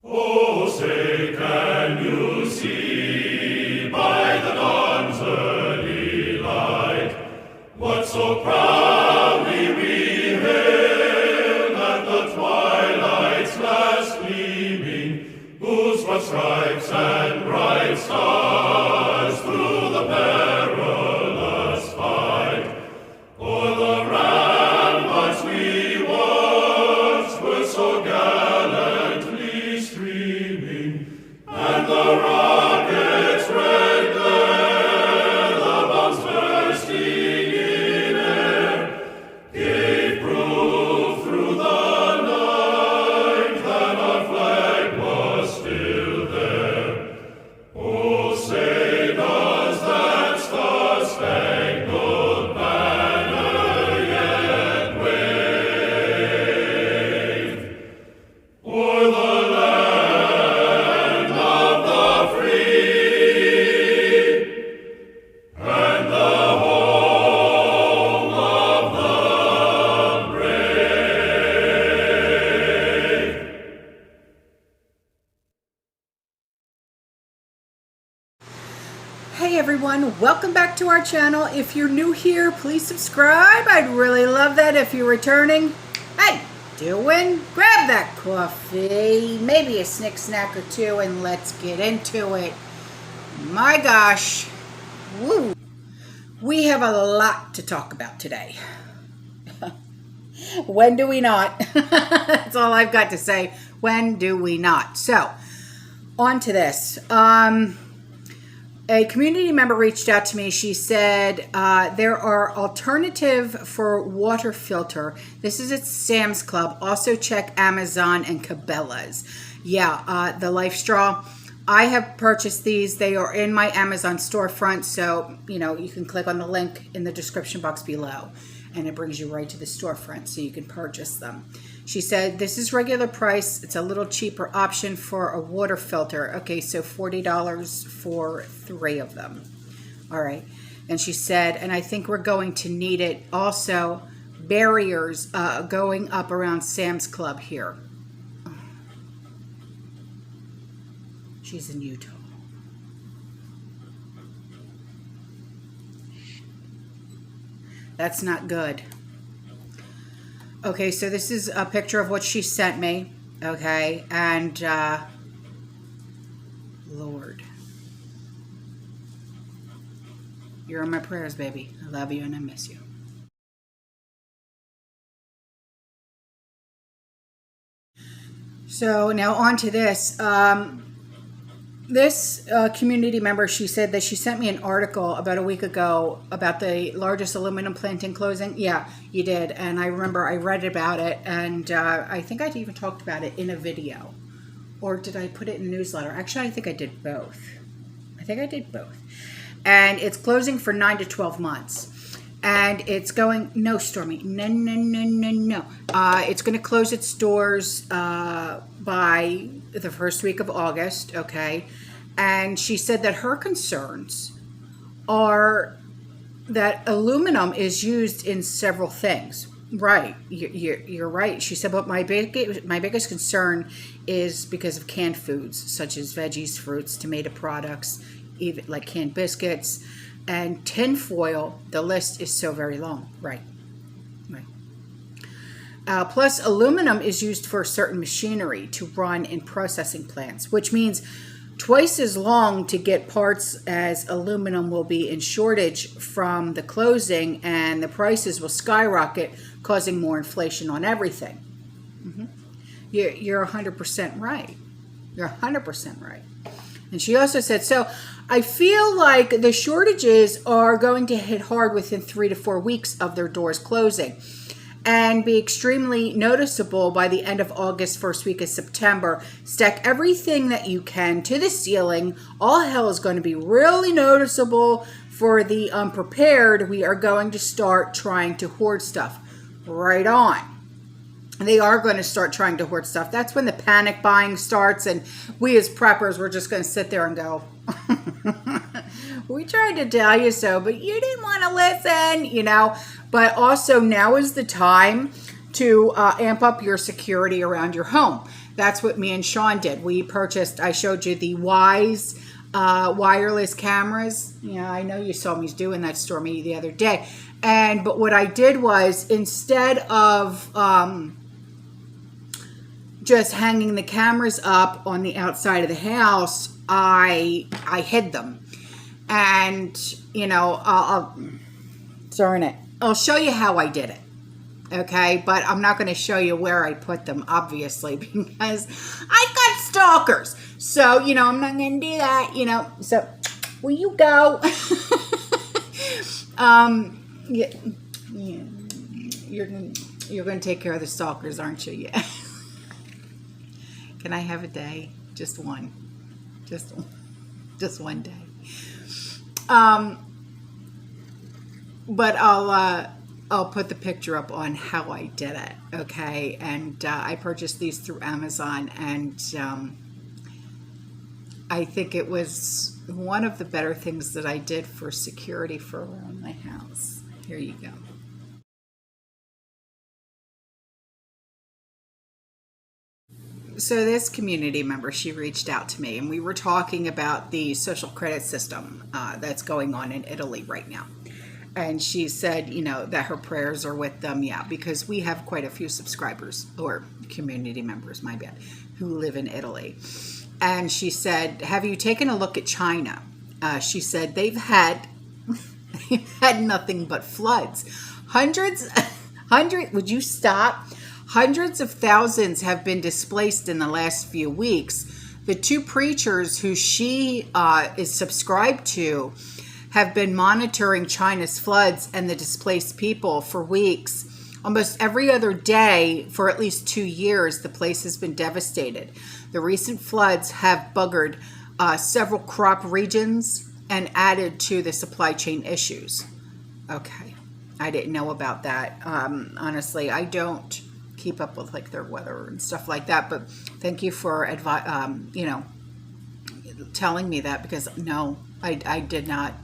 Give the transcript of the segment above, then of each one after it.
Oh, say, can you see by the dawn's early light what so proudly we hailed at the twilight's last gleaming, whose broad stripes and bright stars through the perilous fight o'er the ramparts we watched were so gallantly streaming, and the rockets' red glare, the bombs bursting in air, gave proof through the night that our flag was still there. Oh, say does that star-spangled banner yet wave o'er the land of the free and the home of the brave? Hey everyone, welcome back to our channel. If you're new here, please subscribe. I'd really love that. If you're returning, hey, grab that coffee, maybe a snack or two, and let's get into it. My gosh, woo. We have a lot to talk about today. When do we not? That's all I've got to say. When do we not? So, on to this. A community member reached out to me. She said there are alternative for water filter. This is at Sam's Club. Also check Amazon and Cabela's. Yeah, the lifestraw. I have purchased these. They are in my Amazon storefront. So, you can click on the link in the description box below and it brings you right to the storefront so you can purchase them. She said, this is regular price. It's a little cheaper option for a water filter. Okay, so $40 for 3 of them. All right. And she said, and I think we're going to need it also, barriers going up around Sam's Club here. She's in Utah. That's not good. Okay, so this is a picture of what she sent me. Okay, and Lord, you're in my prayers, baby. I love you and I miss you. So now on to this. This community member, she said that she sent me an article about a week ago about the largest aluminum plant in closing. Yeah, you did. And I remember I read about it, and I think I even talked about it in a video. Or did I put it in a newsletter? Actually, I think I did both. And it's closing for 9 to 12 months. And it's going, no, Stormy, no. It's going to close its doors by the first week of August, okay? And she said that her concerns are that aluminum is used in several things. Right, you're right. She said, but my biggest concern is because of canned foods, such as veggies, fruits, tomato products, even like canned biscuits, and tin foil. The list is so very long. Right. Plus, aluminum is used for certain machinery to run in processing plants, which means twice as long to get parts as aluminum will be in shortage from the closing, and the prices will skyrocket, causing more inflation on everything. You're 100% right. You're 100% right. And she also said, so I feel like the shortages are going to hit hard within 3 to 4 weeks of their doors closing and be extremely noticeable by the end of August, first week of September. Stack everything that you can to the ceiling. All hell is going to be really noticeable. For the unprepared, we are going to start trying to hoard stuff. Right on. They are going to start trying to hoard stuff. That's when the panic buying starts, and we as preppers, we're just going to sit there and go, we tried to tell you so, but you didn't want to listen, But also now is the time to amp up your security around your home. That's what me and Sean did. We purchased, I showed you the Wise wireless cameras. Yeah, I know you saw me doing that, Stormy, the other day. But what I did was, instead of just hanging the cameras up on the outside of the house, I hid them. And, you know, darn it, I'll show you how I did it. Okay, but I'm not going to show you where I put them, obviously, because I've got stalkers. So, you know, I'm not going to do that, you know. So, will you go? Yeah, you're going to take care of the stalkers, aren't you? Yeah. Can I have a day? Just one. Just one day. But I'll put the picture up on how I did it, okay? And I purchased these through Amazon, and I think it was one of the better things that I did for security for around my house. Here you go. So this community member, she reached out to me, and we were talking about the social credit system that's going on in Italy right now. And she said, you know, that her prayers are with them, yeah, because we have quite a few subscribers, or community members, my bad, who live in Italy. And she said, have you taken a look at China? She said they've had nothing but floods. Would you stop? Hundreds of thousands have been displaced in the last few weeks. The two preachers who she is subscribed to have been monitoring China's floods and the displaced people for weeks. Almost every other day for at least 2 years, the place has been devastated. The recent floods have buggered several crop regions and added to the supply chain issues. Okay, I didn't know about that. Honestly, I don't keep up with like their weather and stuff like that, but thank you for you know, telling me that, because no, I did not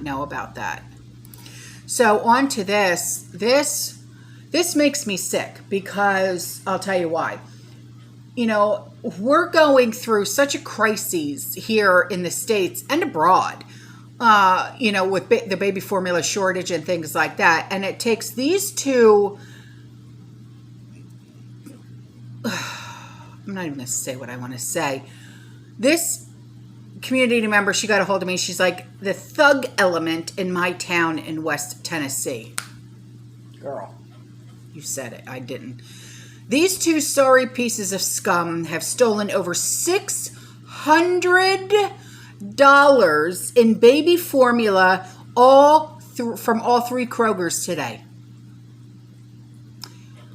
know about that. So on to this makes me sick, because I'll tell you why. You know, we're going through such a crisis here in the States and abroad, you know, with the baby formula shortage and things like that. And it takes these two, I'm not even going to say what I want to say. This community member, she got a hold of me. She's like, the thug element in my town in West Tennessee. Girl, you said it. I didn't. These two sorry pieces of scum have stolen over $600 in baby formula from all three Krogers today.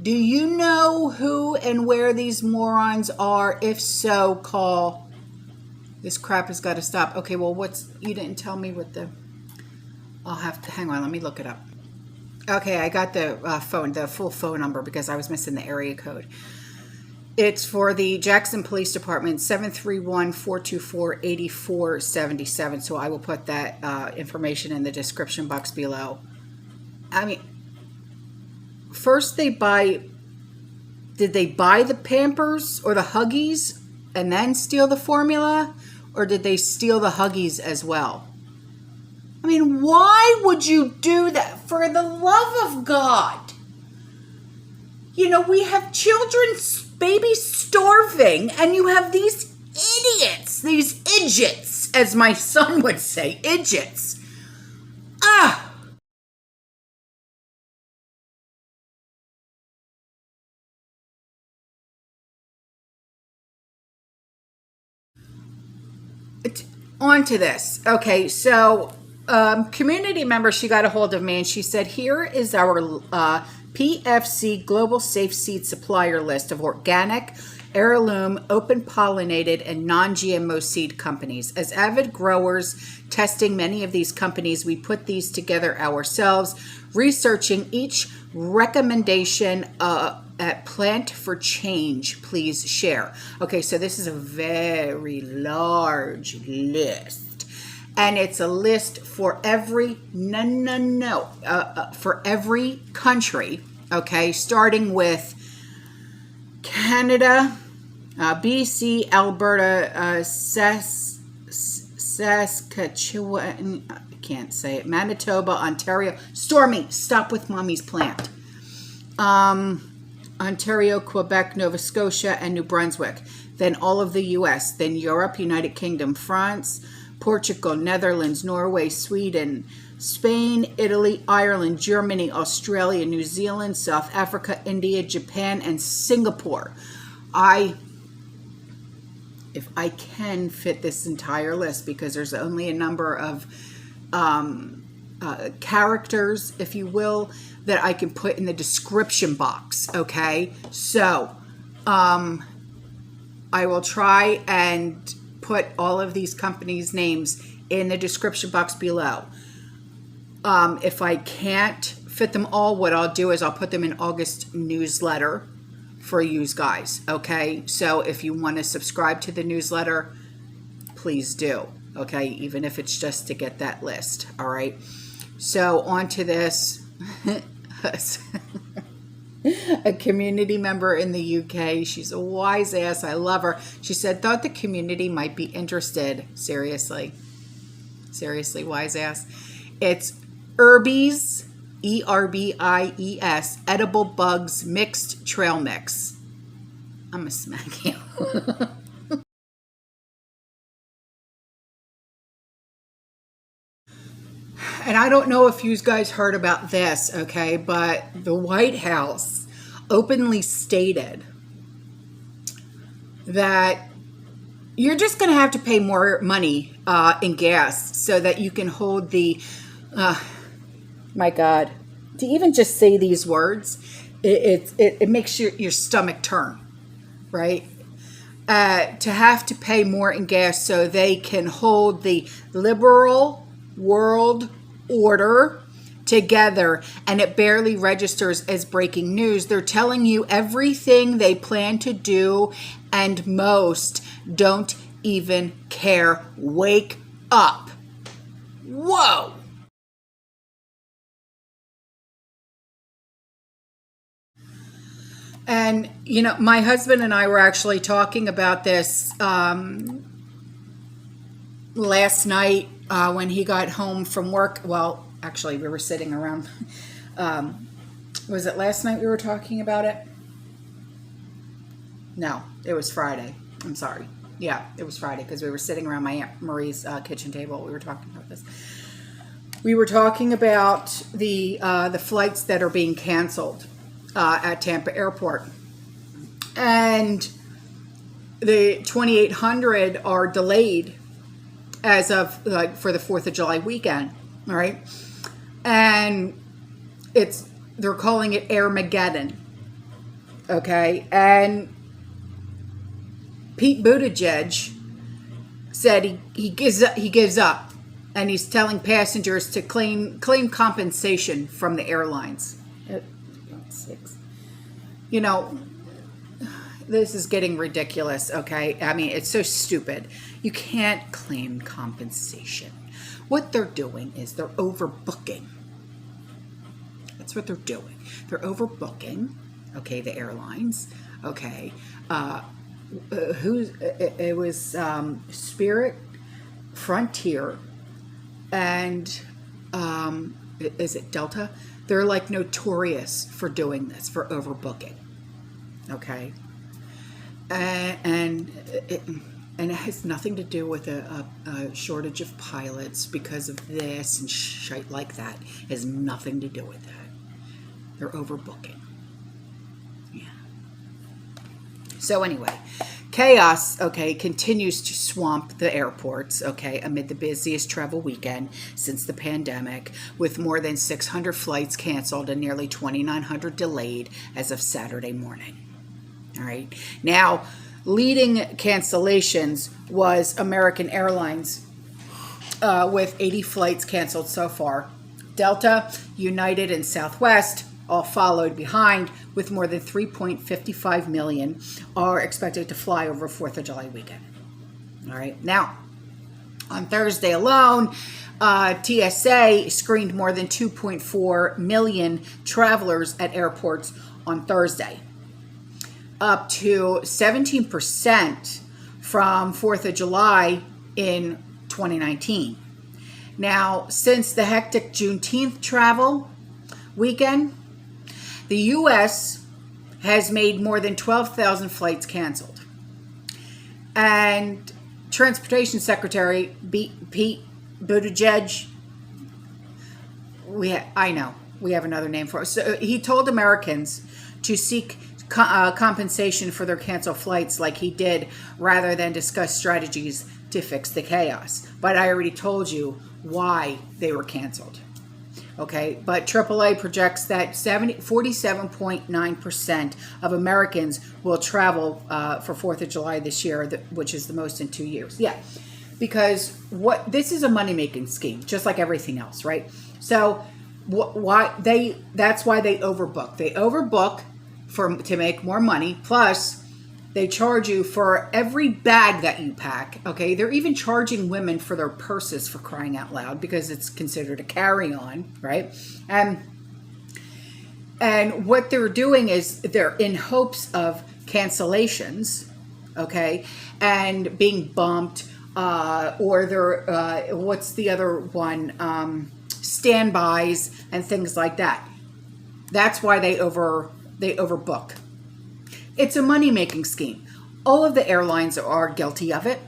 Do you know who and where these morons are? If so, call. This crap has got to stop. Okay, well, you didn't tell me what I'll have to, hang on, let me look it up. Okay, I got the the full phone number, because I was missing the area code. It's for the Jackson Police Department, 731-424-8477. So I will put that information in the description box below. I mean, first did they buy the Pampers or the Huggies and then steal the formula? Or did they steal the Huggies as well? I mean, why would you do that? For the love of God. You know, we have children, babies starving, and you have these idiots, these idiots, as my son would say, idiots. Ah! On to this. Okay, so community member, she got a hold of me and she said, here is our PFC Global Safe Seed Supplier list of organic, heirloom, open pollinated, and non-GMO seed companies. As avid growers testing many of these companies, we put these together ourselves, researching each recommendation at Plant for Change. Please share. Okay, so this is a very large list, and it's a list for every for every country. Okay, starting with Canada, BC, Alberta, Saskatchewan, I can't say it, Manitoba, Ontario. Stormy, stop with mommy's plant. Ontario, Quebec, Nova Scotia, and New Brunswick. Then all of the US. Then Europe, United Kingdom, France, Portugal, Netherlands, Norway, Sweden, Spain, Italy, Ireland, Germany, Australia, New Zealand, South Africa, India, Japan, and Singapore. If I can fit this entire list, because there's only a number of characters, if you will, that I can put in the description box, okay? So, I will try and put all of these companies' names in the description box below. If I can't fit them all, what I'll do is I'll put them in August newsletter for you guys, okay? So if you want to subscribe to the newsletter, please do, okay? Even if it's just to get that list, all right? So on to this. A community member in the UK, she's a wise ass, I love her. She said, thought the community might be interested. Seriously, wise ass. It's Herbies, ERBIES, edible bugs mixed trail mix. I'm gonna smack you. And I don't know if you guys heard about this, okay, but the White House openly stated that you're just going to have to pay more money in gas so that you can hold the, my God, to even just say these words, it makes your stomach turn, right? To have to pay more in gas so they can hold the liberal world order together, and it barely registers as breaking news. They're telling you everything they plan to do, and most don't even care. Wake up. Whoa. And, you know, my husband and I were actually talking about this last night when he got home from work. Well, actually, we were sitting around. Was it last night we were talking about it? No, it was Friday. I'm sorry. Yeah, it was Friday because we were sitting around my Aunt Marie's kitchen table. We were talking about this. We were talking about the flights that are being canceled at Tampa Airport. And the 2,800 are delayed as of for the 4th of July weekend, all right? And they're calling it Airmageddon, okay? And Pete Buttigieg said he gives up, and he's telling passengers to claim compensation from the airlines. You know, this is getting ridiculous, okay? I mean, it's so stupid. You can't claim compensation. What they're doing is they're overbooking. That's what they're doing. They're overbooking, okay, the airlines, okay. It was Spirit, Frontier, and is it Delta? They're like notorious for doing this, for overbooking, okay? And it has nothing to do with a shortage of pilots because of this and shit like that. It has nothing to do with that. They're overbooking. Yeah. So anyway, chaos, okay, continues to swamp the airports, okay, amid the busiest travel weekend since the pandemic, with more than 600 flights canceled and nearly 2,900 delayed as of Saturday morning. All right. Now, leading cancellations was American Airlines with 80 flights canceled so far. Delta, United, and Southwest all followed behind, with more than 3.55 million are expected to fly over 4th of July weekend. All right. Now, on Thursday alone, TSA screened more than 2.4 million travelers at airports on Thursday. up to 17% from 4th of July in 2019. Now, since the hectic Juneteenth travel weekend, the U.S. has made more than 12,000 flights canceled. And Transportation Secretary Pete Buttigieg, I know, we have another name for it. So he told Americans to seek compensation for their canceled flights like he did, rather than discuss strategies to fix the chaos. But I already told you why they were canceled. Okay, but AAA projects that 47.9% of Americans will travel for 4th of July this year, which is the most in 2 years. Yeah, because this is a money-making scheme, just like everything else, right? So that's why they overbook. They overbook to make more money, plus they charge you for every bag that you pack. Okay, they're even charging women for their purses, for crying out loud, because it's considered a carry-on, right? And what they're doing is they're in hopes of cancellations, okay, and being bumped, or they're what's the other one? Standbys and things like that. That's why they overbook. It's a money-making scheme. All of the airlines are guilty of it,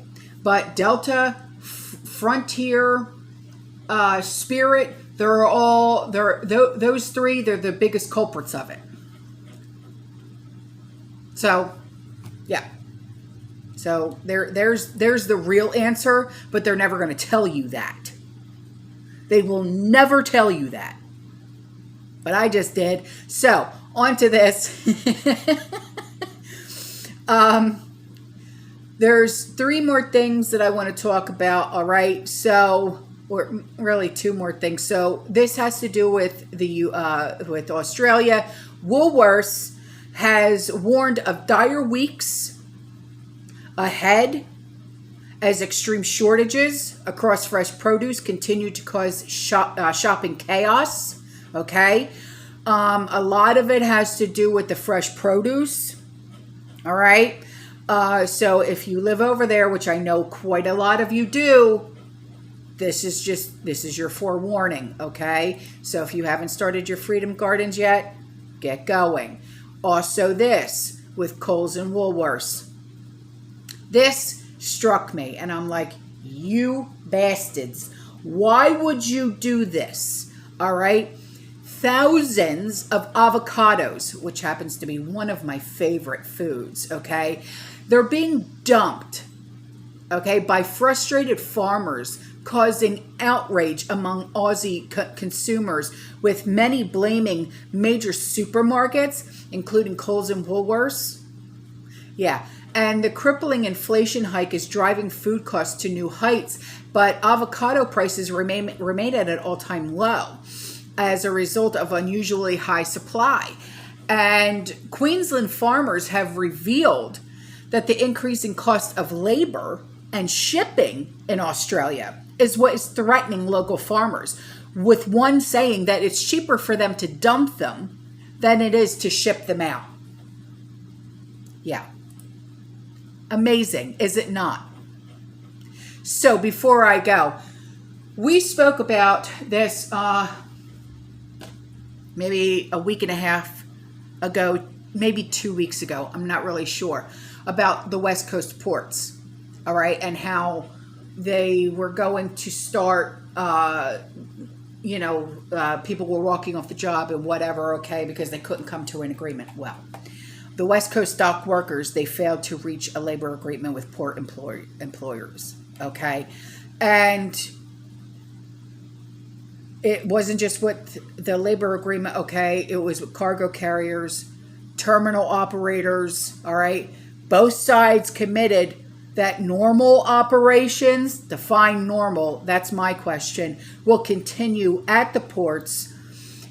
but Delta, Frontier, Spirit, those three, they're the biggest culprits of it. So, yeah. So there's the real answer, but they're never going to tell you that. They will never tell you that. But I just did. So, on to this. There's 3 more things that I want to talk about, all right? So, or really 2 more things. So, this has to do with with Australia. Woolworths has warned of dire weeks ahead as extreme shortages across fresh produce continue to cause shopping chaos, okay? A lot of it has to do with the fresh produce. All right. So if you live over there, which I know quite a lot of you do, this is your forewarning. Okay. So if you haven't started your Freedom Gardens yet, get going. Also this with Kohl's and Woolworths. This struck me and I'm like, you bastards, why would you do this? All right. Thousands of avocados, which happens to be one of my favorite foods, okay? They're being dumped, okay, by frustrated farmers, causing outrage among Aussie consumers, with many blaming major supermarkets, including Kohl's and Woolworths. Yeah, and the crippling inflation hike is driving food costs to new heights, but avocado prices remain at an all-time low as a result of unusually high supply. And Queensland farmers have revealed that the increasing cost of labor and shipping in Australia is what is threatening local farmers, with one saying that it's cheaper for them to dump them than it is to ship them out. Yeah. Amazing, is it not? So before I go, we spoke about this maybe a week and a half ago, maybe 2 weeks ago, I'm not really sure, about the West Coast ports, all right, and how they were going to start, people were walking off the job and whatever, okay, because they couldn't come to an agreement. Well, the West Coast dock workers, they failed to reach a labor agreement with port employers, okay, and it wasn't just with the labor agreement, okay? It was with cargo carriers, terminal operators, all right? Both sides committed that normal operations, define normal, that's my question, will continue at the ports.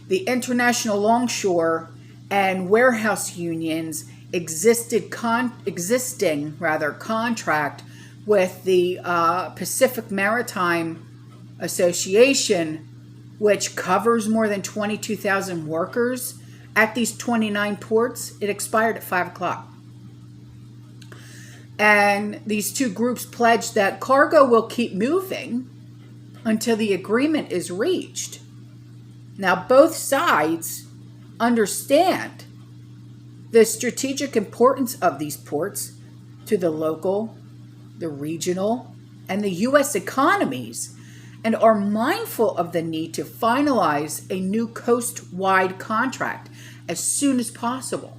The International Longshore and Warehouse Unions existing contract with the Pacific Maritime Association, which covers more than 22,000 workers at these 29 ports. It expired at 5 o'clock. And these two groups pledged that cargo will keep moving until the agreement is reached. Now, both sides understand the strategic importance of these ports to the local, the regional, and the U.S. economies, and are mindful of the need to finalize a new coast-wide contract as soon as possible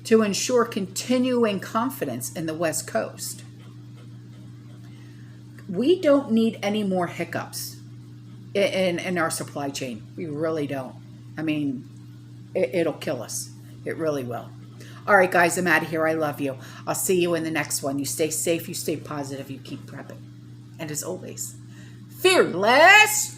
to ensure continuing confidence in the West Coast. We don't need any more hiccups in our supply chain. We really don't. I mean, it'll kill us. It really will. All right, guys, I'm out of here. I love you. I'll see you in the next one. You stay safe, you stay positive, you keep prepping. And as always, fearless